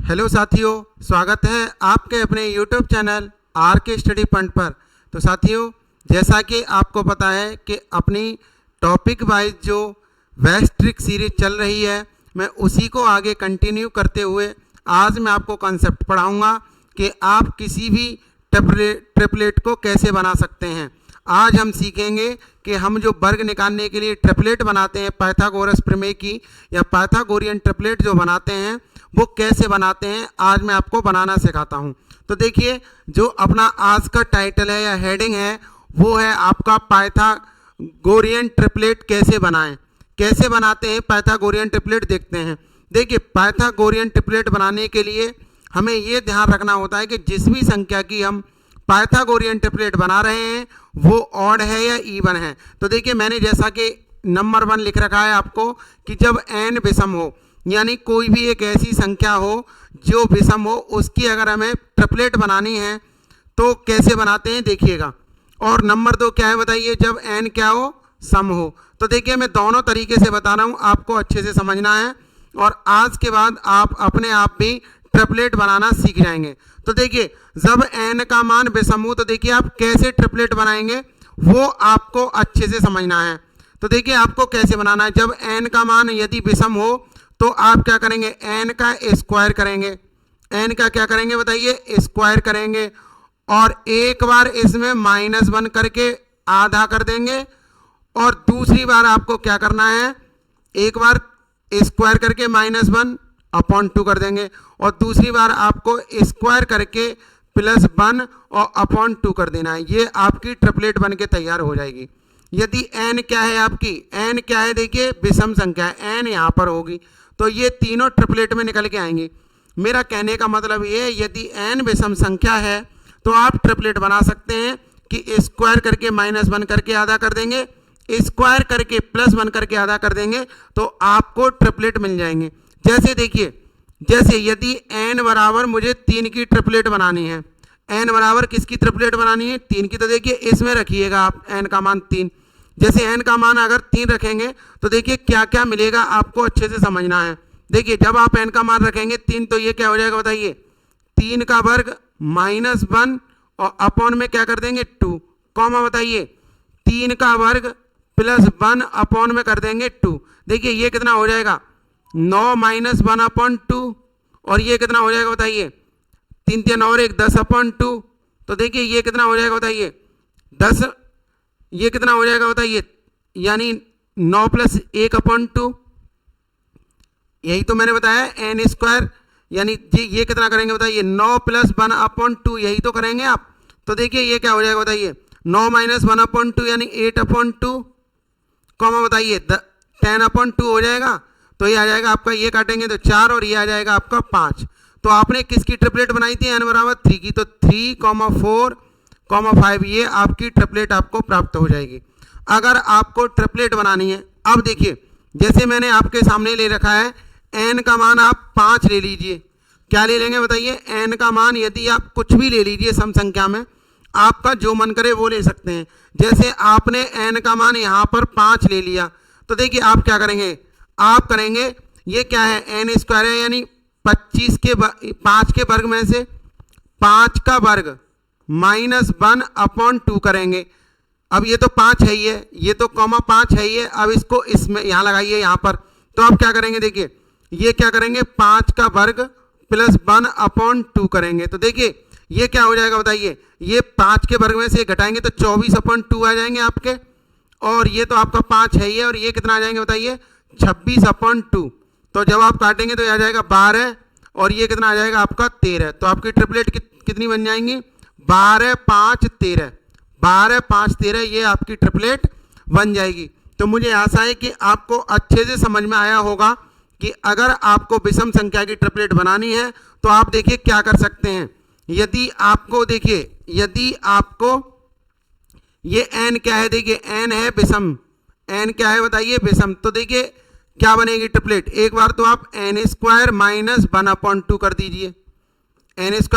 Hello साथियों, स्वागत है आपके अपने यूट्यूब चैनल आर के स्टडी पॉइंट पर। तो साथियों, जैसा कि आपको पता है कि अपनी टॉपिक वाइज जो वैक्स ट्रिक सीरीज चल रही है, मैं उसी को आगे कंटिन्यू करते हुए आज मैं आपको कॉन्सेप्ट पढ़ाऊंगा कि आप किसी भी ट्रिपलेट को कैसे बना सकते हैं। आज हम सीखेंगे कि हम जो वर्ग निकालने के लिए ट्रिपलेट बनाते हैं, पाइथागोरस प्रमेय की या पाइथागोरियन ट्रिपलेट जो बनाते हैं वो कैसे बनाते हैं, आज मैं आपको बनाना सिखाता हूं। तो देखिए, जो अपना आज का टाइटल है या हेडिंग है वो है आपका पाइथागोरियन ट्रिपलेट कैसे बनाएं। कैसे बनाते हैं पाइथागोरियन ट्रिपलेट देखते हैं। देखिए, पाइथागोरियन ट्रिपलेट बनाने के लिए हमें ये ध्यान रखना होता है कि जिस भी संख्या की हम पाइथागोरियन ट्रिपलेट बना रहे हैं वो ऑड है या इवन है। तो देखिए, मैंने जैसा कि नंबर 1 लिख रखा है आपको कि जब n विषम हो, यानी कोई भी एक ऐसी संख्या हो जो विषम हो, उसकी अगर हमें ट्रिपलेट बनानी है तो कैसे बनाते हैं देखिएगा। और नंबर 2 क्या है बताइए, जब n क्या हो, सम हो। तो देखिए, मैं दोनों तरीके से बता रहा हूँ, आपको अच्छे से समझना है और आज के बाद आप अपने आप भी ट्रिपलेट बनाना सीख जाएंगे। तो देखिए, जब n का मान विषम हो तो देखिए आप कैसे ट्रिपलेट बनाएंगे वो आपको अच्छे से समझना है। तो देखिए, आपको कैसे बनाना है। जब n का मान यदि विषम हो तो आप क्या करेंगे, n का स्क्वायर करेंगे। n का क्या करेंगे बताइए, स्क्वायर करेंगे और एक बार इसमें -1 करके आधा कर देंगे और दूसरी बार आपको क्या करना है, एक बार स्क्वायर करके -1/2 कर देंगे और दूसरी बार आपको स्क्वायर करके +1 और /2 कर देना है। ये आपकी ट्रिपलेट बन के तैयार हो जाएगी। यदि n क्या है, आपकी n क्या है, देखिए विषम संख्या है, n यहाँ पर होगी तो ये तीनों ट्रिपलेट में निकल के आएंगी। मेरा कहने का मतलब ये है, यदि n विषम संख्या है तो आप ट्रिपलेट बना सकते हैं कि स्क्वायर करके -1 करके आधा कर देंगे, स्क्वायर करके +1 करके आधा कर देंगे तो आपको ट्रिपलेट मिल जाएंगे। जैसे देखिए, जैसे यदि n बराबर मुझे 3 की ट्रिपलेट बनानी है, n बराबर किसकी ट्रिपलेट बनानी है, 3 की। तो देखिए, इसमें रखिएगा आप n का मान 3। जैसे n का मान अगर 3 रखेंगे तो देखिए क्या क्या मिलेगा आपको अच्छे से समझना है। देखिए, जब आप n का मान रखेंगे 3 तो ये क्या हो जाएगा बताइए, 3 का वर्ग -1 और अपॉन में क्या कर देंगे 2, कॉमा बताइए 3 का वर्ग +1 अपॉन में कर देंगे 2। देखिए ये कितना हो जाएगा, 9 - 1/2 और ये कितना हो जाएगा बताइए, 3 3 और 1 10/2। तो देखिए ये कितना हो जाएगा बताइए 10, ये कितना हो जाएगा बताइए, यानी 9 + 1/2। यही तो मैंने बताया n स्क्वायर, यानी ये कितना करेंगे बताइए, 9 + 1/2, यही तो करेंगे आप। तो देखिए ये क्या हो जाएगा बताइए, 9 - 1/2 यानी 8/2, कॉमा बताइए 10/2 हो जाएगा। तो ये आ जाएगा आपका, ये काटेंगे तो 4 और ये आ जाएगा आपका 5। तो आपने किसकी ट्रिपलेट बनाई थी, n बराबर 3 की, तो 3, 4, 5 ये आपकी ट्रिपलेट आपको प्राप्त हो जाएगी अगर आपको ट्रिपलेट बनानी है। अब देखिए, जैसे मैंने आपके सामने ले रखा है, n का मान आप 5 ले लीजिए। क्या ले लेंगे बताइए, n का मान यदि आप कुछ भी ले लीजिए सम संख्या में, आपका जो मन करे वो ले सकते हैं। जैसे आपने n का मान यहाँ पर 5 ले लिया तो देखिए आप क्या करेंगे, आप करेंगे ये क्या है, n स्क्वायर है, यानी 5 के वर्ग में से 5 का वर्ग -1/2 करेंगे। अब ये तो 5 है ही है, ये तो कॉमा 5 है ही है, अब इसको इसमें यहाँ लगाइए यहाँ पर। तो आप क्या करेंगे, देखिए ये क्या करेंगे, 5 का वर्ग +1/2 करेंगे। तो देखिए ये क्या हो जाएगा बताइए, ये 5 के वर्ग में से घटाएंगे तो 24/2 आ जाएंगे आपके, और ये तो आपका 5 है ही है, और ये कितना आ जाएंगे बताइए 26/2। तो जब आप काटेंगे तो ये आ जाएगा 12 और ये कितना आ जाएगा आपका 13। तो आपकी ट्रिपलेट कितनी बन जाएंगी, 12, 5, 13, 12, 5, 13 ये आपकी ट्रिपलेट बन जाएगी। तो मुझे आशा है कि आपको अच्छे से समझ में आया होगा कि अगर आपको विषम संख्या की ट्रिपलेट बनानी है तो आप देखिए क्या कर सकते हैं। यदि आपको देखिए, यदि आपको ये n क्या है, देखिए n है विषम, n क्या है बताइए विषम। तो देखिए क्या बनेगी ट्रिपलेट, एक बार तो आप n² - 1/2 कर दीजिए, n² -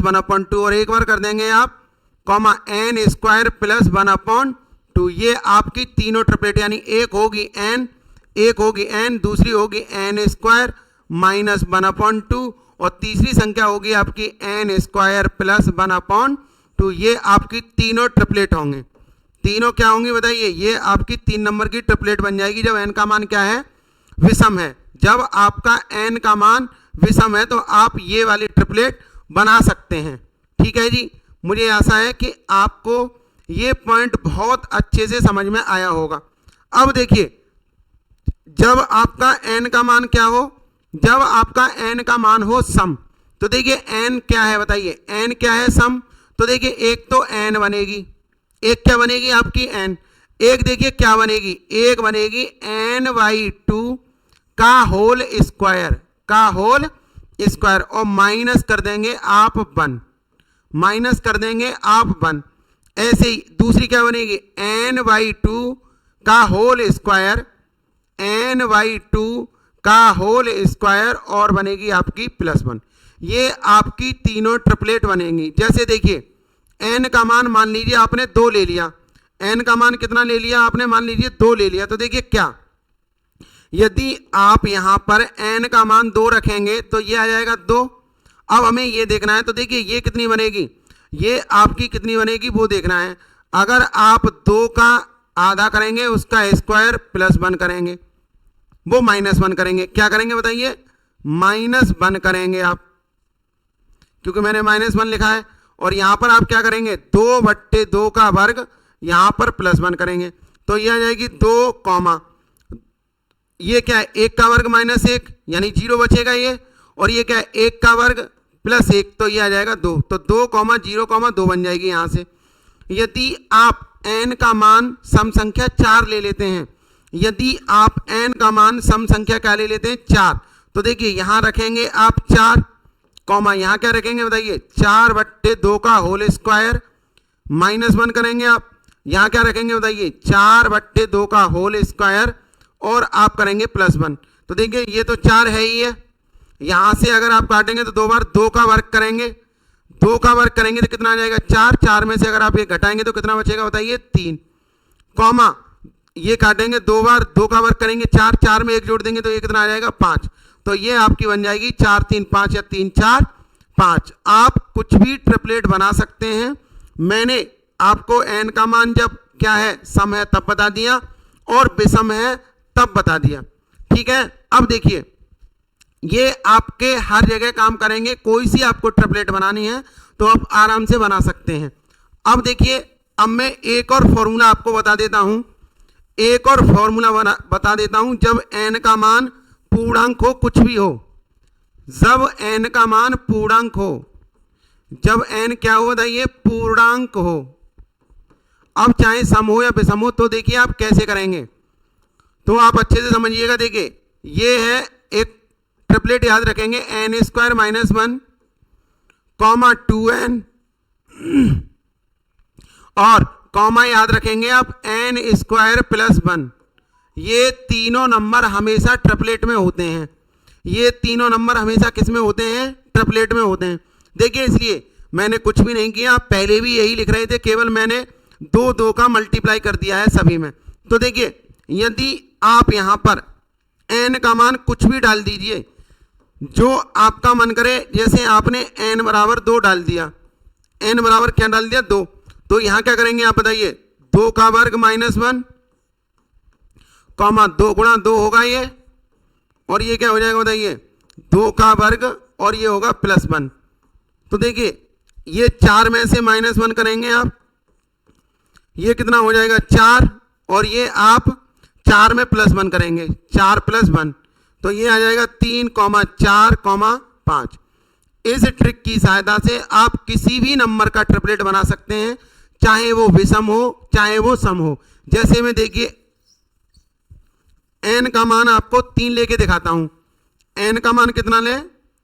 1/2 और एक बार कर देंगे आप कॉमा n² + 1/2। ये आपकी तीनों ट्रिपलेट, यानी एक होगी n, दूसरी होगी n² - 1/2 और तीसरी संख्या होगी आपकी n स्क्वायर प्लस 1/2। ये आपकी तीनों ट्रिपलेट होंगे। तीनों क्या होंगी बताइए? ये आपकी 3 नंबर की ट्रिपलेट बन जाएगी जब n का मान क्या है? विषम है। जब आपका n का मान विषम है तो आप ये वाली ट्रिपलेट बना सकते हैं। ठीक है जी, मुझे आशा है कि आपको ये पॉइंट बहुत अच्छे से समझ में आया होगा। अब देखिए, जब आपका n का मान क्या हो? जब आपका n का मान हो सम, तो देखिए n क्या है बताइए? n क्या है? सम। तो देखिए एक तो n बनेगी, एक क्या बनेगी आपकी? n। एक देखिए क्या बनेगी? एक बनेगी n/2 का होल स्क्वायर, का होल स्क्वायर, और माइनस कर देंगे आप 1, माइनस कर देंगे आप 1। ऐसे ही दूसरी क्या बनेगी? n/2 का होल स्क्वायर, n/2 का होल स्क्वायर, और बनेगी आपकी +1। ये आपकी तीनों ट्रिपलेट बनेंगी। जैसे देखिए n का मान लीजिए आपने 2 ले लिया। n का मान कितना ले लिया आपने? मान लीजिए 2 ले लिया। तो देखिए क्या, यदि आप यहां पर n का मान 2 रखेंगे तो ये आ जाएगा 2। अब हमें ये देखना है, तो देखिए ये कितनी बनेगी? ये आपकी कितनी बनेगी वो देखना है। अगर आप 2 का आधा करेंगे, उसका स्क्वायर +1 करेंगे, वो -1 करेंगे। क्या करेंगे बताइए? -1 करेंगे आप, क्योंकि मैंने -1 लिखा है। और यहां पर आप क्या करेंगे? 2/2 का वर्ग, यहां पर +1 करेंगे। तो ये आ जाएगी 2 कॉमा, ये क्या है? 1 का वर्ग -1 यानी 0 बचेगा ये। और ये क्या है? 1 का वर्ग +1, तो ये आ जाएगा 2। तो 2,0,2 बन जाएगी यहां से। यदि आप n का मान सम संख्या 4 ले लेते हैं, यदि आप n का मान सम संख्या क्या ले लेते हैं? 4, तो देखिए यहां रखेंगे आप 4 कॉमा, यहां क्या रखेंगे बताइए? 4/2 का होल स्क्वायर, -1 करेंगे आप। यहां क्या रखेंगे बताइए? 4/2 का होल स्क्वायर, और आप करेंगे +1। तो देखिए ये तो 4 है ही है। यहां से अगर आप काटेंगे तो 2 बार 2 का वर्ग करेंगे, 2 का वर्ग करेंगे तो कितना आ जाएगा? 4। 4 में से अगर आप ये घटाएंगे तो कितना बचेगा बताइए? 3 कॉमा, ये काटेंगे 2 बार 2 का वर्ग करेंगे 4, 4 में 1 जोड़ देंगे तो ये कितना आ जाएगा? 5। तो ये आपकी बन जाएगी 4 3 5 या 3 4 5। आप कुछ भी ट्रिपलेट बना सकते हैं। मैंने आपको n का मान जब क्या है? सम है तब बता दिया, और विषम है तब बता दिया। ठीक है, अब देखिए ये आपके हर जगह काम करेंगे। कोई सी आपको ट्रिपलेट बनानी है तो आप आराम से बना सकते हैं। अब देखिए, अब मैं एक और फॉर्मूला आपको बता देता हूं, एक और फॉर्मूला बता देता हूं। जब n का मान पूर्णांक हो, कुछ भी हो, जब n का मान पूर्णांक हो, जब n क्या हो बताइए? पूर्णांक हो। अब चाहे सम हो या विषम हो, तो देखिए आप कैसे करेंगे, तो आप अच्छे से समझिएगा। देखिए ये है एक ट्रिपलेट, याद रखेंगे n² - 1 कॉमा 2n, और कॉमा याद रखेंगे आप n² + 1। ये तीनों नंबर हमेशा ट्रिपलेट में होते हैं। ये तीनों नंबर हमेशा किस में होते हैं? ट्रिपलेट में होते हैं। देखिए इसलिए मैंने कुछ भी नहीं किया, पहले भी यही लिख रहे थे, केवल मैंने 2 का मल्टीप्लाई कर दिया है सभी में। तो देखिए यदि आप यहां पर n का मान कुछ भी डाल दीजिए, जो आपका मन करे। जैसे आपने n बराबर 2 डाल दिया, n बराबर क्या डाल दिया? 2। तो यहां क्या करेंगे आप बताइए? 2 का वर्ग -1 कॉमा 2 गुणा 2 होगा ये, और ये क्या हो जाएगा बताइए? 2 का वर्ग, और ये होगा +1। तो देखिए ये 4 में से -1 करेंगे आप, ये कितना हो जाएगा? 4, और ये आप 4 में +1 करेंगे, 4 + 1, तो ये आ जाएगा 3, 4, 5। इस ट्रिक की सहायता से आप किसी भी नंबर का ट्रिपलेट बना सकते हैं, चाहे वो विषम हो चाहे वो सम हो। जैसे में देखिए n का मान आपको 3 लेके दिखाता हूं। n का मान कितना ले?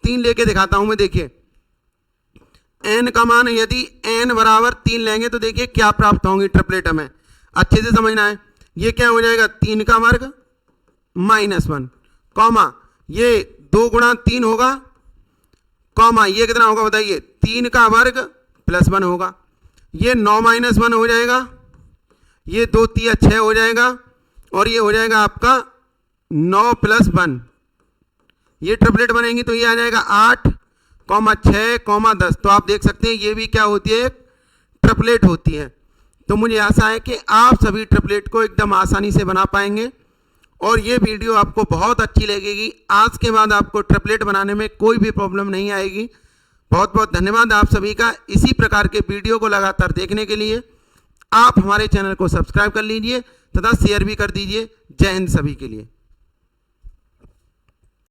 3 लेके दिखाता हूं मैं। देखिए n का मान यदि n बराबर 3 लेंगे तो देखिए क्या प्राप्त होंगी ट्रिपलेट हमें, अच्छे से समझना है। ये क्या हो जाएगा? 3 का वर्ग -1 कॉमा, ये 2 गुणा 3 होगा, कॉमा ये कितना होगा बताइए? 3 का वर्ग +1 होगा। ये 9 - 1 हो जाएगा, ये 2 3 6 हो जाएगा, और ये हो जाएगा आपका 9 + 1। ये ट्रिपलेट बनेंगी तो ये आ जाएगा 8 कॉमा 6, कॉमा 10। तो आप देख सकते हैं ये भी क्या होती है, एक ट्रिपलेट होती है। तो मुझे आशा है कि आप सभी ट्रिपलेट को एकदम आसानी से बना पाएंगे और ये वीडियो आपको बहुत अच्छी लगेगी। आज के बाद आपको ट्रिपलेट बनाने में कोई भी प्रॉब्लम नहीं आएगी। बहुत बहुत धन्यवाद आप सभी का। इसी प्रकार के वीडियो को लगातार देखने के लिए आप हमारे चैनल को सब्सक्राइब कर लीजिए तथा शेयर भी कर दीजिए। जय हिंद सभी के लिए।